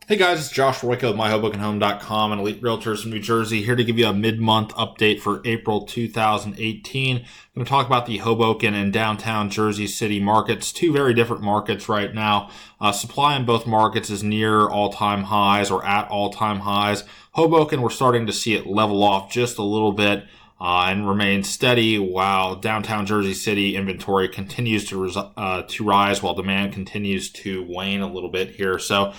Hey guys, it's Josh Royko with MyHobokenHome.com and Elite Realtors from New Jersey, here to give you a mid-month update for April 2018. I'm going to talk about the Hoboken and downtown Jersey City markets, two very different markets right now. Supply in both markets is near all-time highs or at all-time highs. Hoboken, we're starting to see it level off just a little bit and remain steady, while downtown Jersey City inventory continues to rise while demand continues to wane a little bit here. So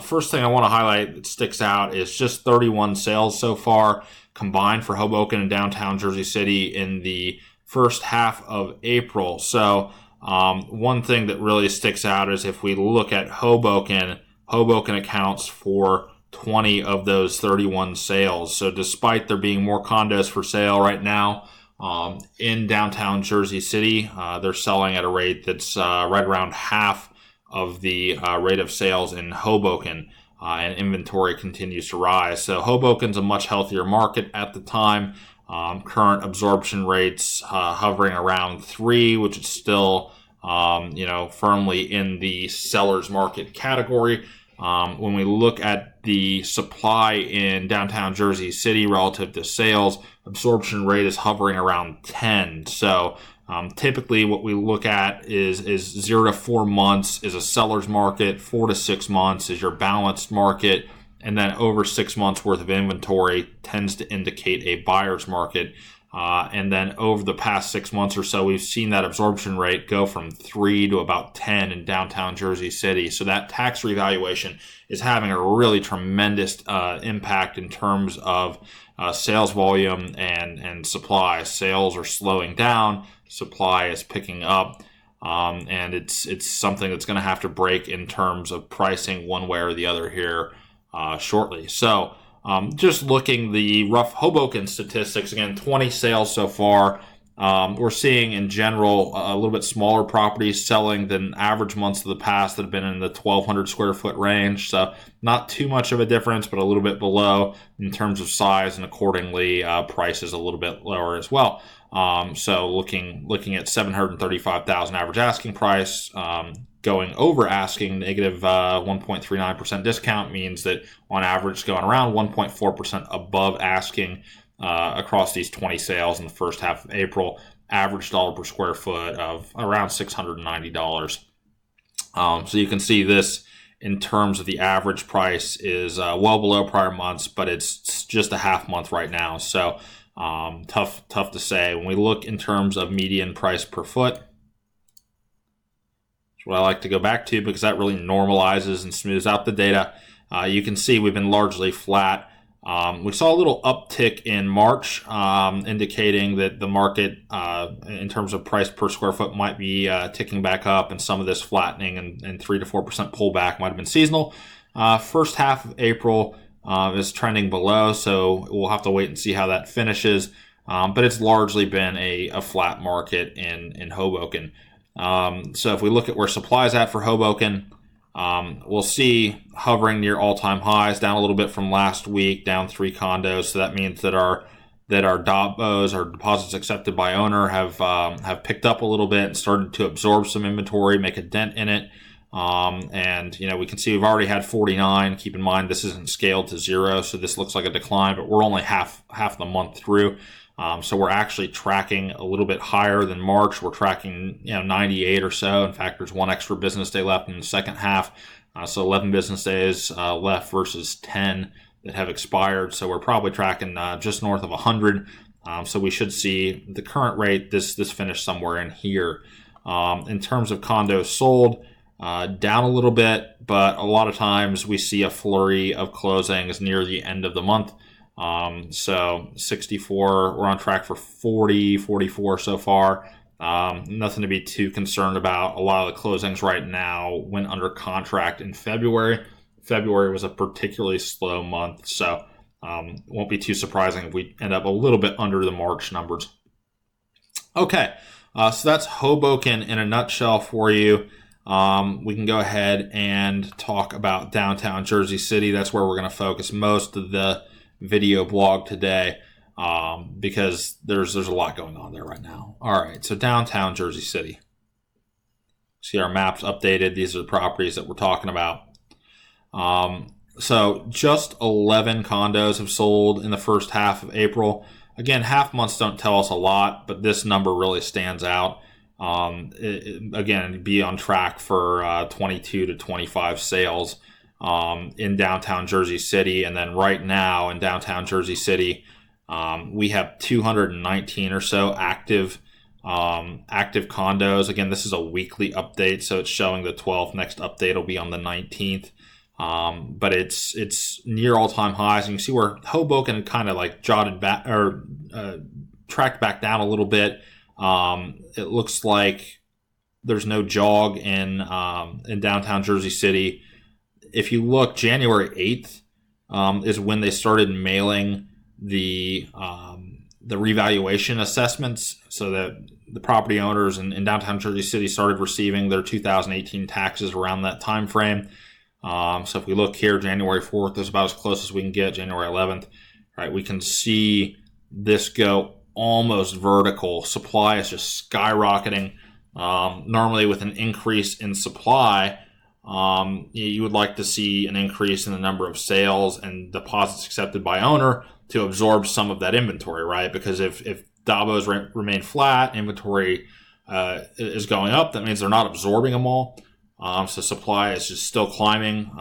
first thing I want to highlight that sticks out is just 31 sales so far combined for Hoboken and downtown Jersey City in the first half of April. So one thing that really sticks out is if we look at Hoboken accounts for 20 of those 31 sales. So despite there being more condos for sale right now in downtown Jersey City, they're selling at a rate that's right around half of the rate of sales in Hoboken, and inventory continues to rise. So Hoboken's a much healthier market at the time. Current absorption rates hovering around 3, which is still firmly in the seller's market category. When we look at the supply in downtown Jersey City relative to sales, absorption rate is hovering around 10. So typically what we look at is 0 to 4 months is a seller's market, 4 to 6 months is your balanced market, and then over 6 months worth of inventory tends to indicate a buyer's market. And then over the past 6 months or so, we've seen that absorption rate go from 3 to about 10 in downtown Jersey City. So that tax revaluation is having a really tremendous impact in terms of sales volume and supply. Sales are slowing down, supply is picking up, and it's something that's going to have to break in terms of pricing one way or the other here shortly. So just looking the rough Hoboken statistics, again, 20 sales so far. We're seeing in general a little bit smaller properties selling than average months of the past that have been in the 1,200 square foot range. So not too much of a difference, but a little bit below in terms of size, and accordingly price is a little bit lower as well. So looking at $735,000 average asking price, going over asking, negative 1.39% discount means that on average going around 1.4% above asking across these 20 sales in the first half of April. Average dollar per square foot of around $690. So you can see this in terms of the average price is well below prior months, but it's just a half month right now. So tough to say. When we look in terms of median price per foot, what I like to go back to because that really normalizes and smooths out the data. You can see we've been largely flat. We saw a little uptick in March, indicating that the market in terms of price per square foot might be ticking back up, and some of this flattening and 3 to 4% pullback might have been seasonal. First half of April is trending below, so we'll have to wait and see how that finishes. But it's largely been a flat market in Hoboken. So if we look at where supply is at for Hoboken, we'll see hovering near all-time highs, down a little bit from last week, down 3 condos. So that means that our DABOs, our deposits accepted by owner, have picked up a little bit and started to absorb some inventory, make a dent in it. And we can see we've already had 49. Keep in mind this isn't scaled to 0, so this looks like a decline, but we're only half the month through. So we're actually tracking a little bit higher than March. We're tracking 98 or so. In fact, there's 1 extra business day left in the second half. So 11 business days left versus 10 that have expired. So we're probably tracking just north of 100. So we should see the current rate, this finish somewhere in here. In terms of condos sold, down a little bit, but a lot of times we see a flurry of closings near the end of the month. So 64, we're on track for 40, 44 so far. Nothing to be too concerned about. A lot of the closings right now went under contract in February. February was a particularly slow month, so won't be too surprising if we end up a little bit under the March numbers. Okay, so that's Hoboken in a nutshell for you. We can go ahead and talk about downtown Jersey City. That's where we're going to focus most of the video blog today, because there's a lot going on there right now. All right, so downtown Jersey City. See our maps updated. These are the properties that we're talking about. So just 11 condos have sold in the first half of April. Again, half months don't tell us a lot, but this number really stands out. Again, be on track for 22 to 25 sales in downtown Jersey City. And then right now in downtown Jersey City, we have 219 or so active condos. Again, this is a weekly update, so it's showing the 12th. Next update will be on the 19th. But it's near all-time highs. And you can see where Hoboken kind of like jotted back or tracked back down a little bit. It looks like there's no jog in downtown Jersey City. If you look, January 8th is when they started mailing the revaluation assessments, so that the property owners in downtown Jersey City started receiving their 2018 taxes around that time frame. So if we look here, January 4th is about as close as we can get. January 11th, right? We can see this go almost vertical. Supply is just skyrocketing. Normally, with an increase in supply, you would like to see an increase in the number of sales and deposits accepted by owner to absorb some of that inventory, right? Because if Davos remain flat, inventory is going up, that means they're not absorbing them all. So supply is just still climbing.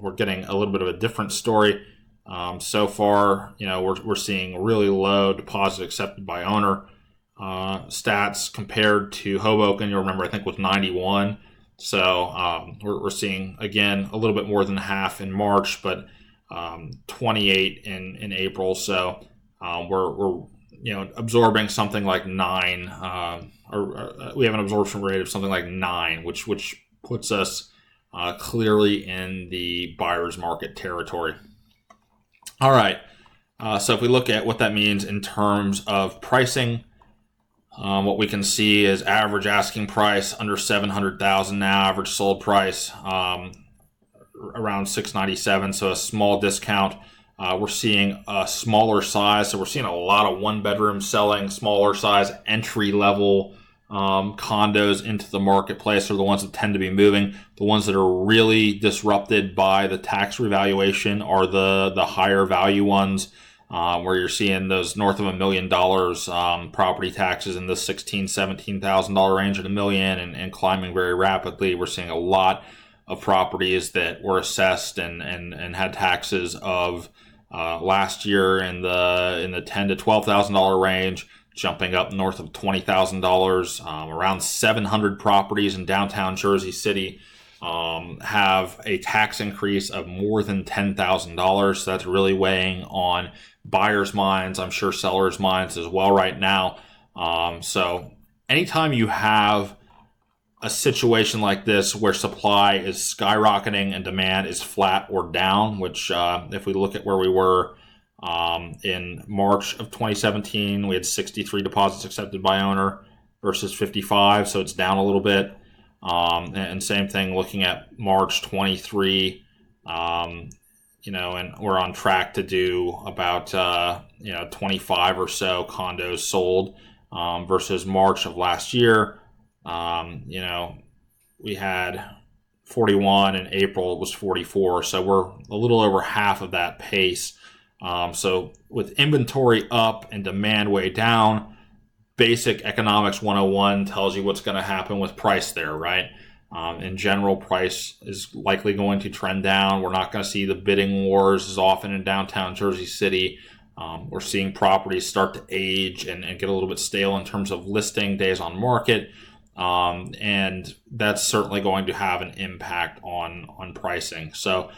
We're getting a little bit of a different story. So far, we're seeing really low deposit accepted by owner stats compared to Hoboken. You'll remember, I think, was 91. So we're seeing, again, a little bit more than half in March, but 28 in April. So we're absorbing something like 9, or we have an absorption rate of something like 9, which puts us clearly in the buyer's market territory. All right. So if we look at what that means in terms of pricing, what we can see is average asking price under $700,000 now, average sold price around $697,000, so a small discount. We're seeing a smaller size, so we're seeing a lot of one bedrooms selling, smaller size, entry level condos into the marketplace are the ones that tend to be moving. The ones that are really disrupted by the tax revaluation are the higher value ones, where you're seeing those north of $1 million property taxes in the $16,000, $17,000 range at $1 million and climbing very rapidly. We're seeing a lot of properties that were assessed and had taxes of last year in the $10,000 to $12,000 range, jumping up north of $20,000. Around 700 properties in downtown Jersey City have a tax increase of more than $10,000. So that's really weighing on buyers' minds. I'm sure sellers' minds as well right now. So anytime you have a situation like this where supply is skyrocketing and demand is flat or down, which if we look at where we were in March of 2017, we had 63 deposits accepted by owner versus 55, so it's down a little bit. And same thing looking at March 23, and we're on track to do about 25 or so condos sold versus March of last year. We had 41 in April, it was 44, so we're a little over half of that pace. So with inventory up and demand way down, basic economics 101 tells you what's going to happen with price there, right? In general, price is likely going to trend down. We're not going to see the bidding wars as often in downtown Jersey City. We're seeing properties start to age and get a little bit stale in terms of listing days on market. And that's certainly going to have an impact on pricing. So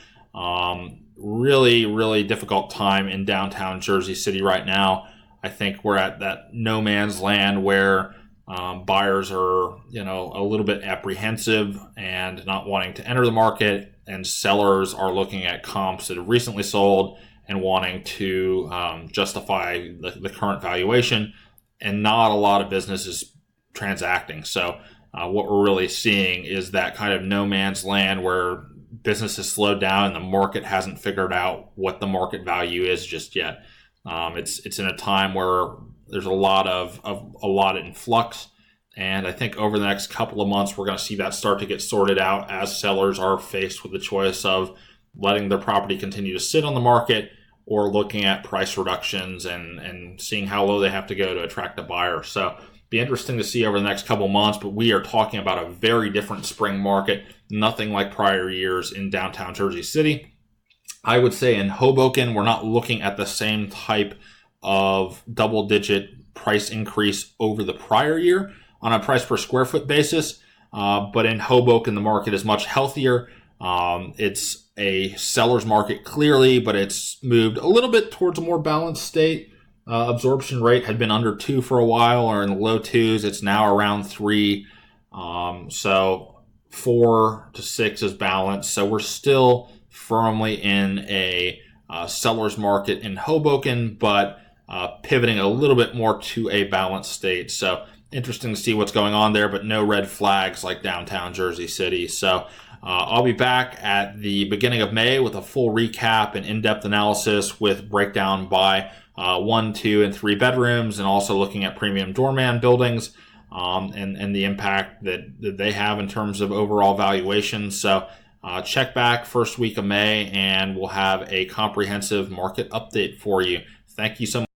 really, really difficult time in downtown Jersey City right now. I think we're at that no man's land where buyers are, a little bit apprehensive and not wanting to enter the market, and sellers are looking at comps that have recently sold and wanting to justify the current valuation, and not a lot of businesses transacting. So what we're really seeing is that kind of no man's land where business has slowed down and the market hasn't figured out what the market value is just yet. It's in a time where there's a lot in flux, and I think over the next couple of months we're going to see that start to get sorted out as sellers are faced with the choice of letting their property continue to sit on the market, or looking at price reductions and seeing how low they have to go to attract a buyer. So be interesting to see over the next couple months, but we are talking about a very different spring market, nothing like prior years in downtown Jersey City. I would say in Hoboken, we're not looking at the same type of double-digit price increase over the prior year on a price per square foot basis. But in Hoboken, the market is much healthier. It's a seller's market clearly, but it's moved a little bit towards a more balanced state. Absorption rate had been under 2 for a while, or in the low 2s. It's now around 3. So 4 to 6 is balanced. So we're still firmly in a seller's market in Hoboken, but pivoting a little bit more to a balanced state. So interesting to see what's going on there, but no red flags like downtown Jersey City. So I'll be back at the beginning of May with a full recap and in-depth analysis with breakdown by 1, 2, and 3 bedrooms, and also looking at premium doorman buildings and the impact that they have in terms of overall valuation. So check back first week of May, and we'll have a comprehensive market update for you. Thank you so much.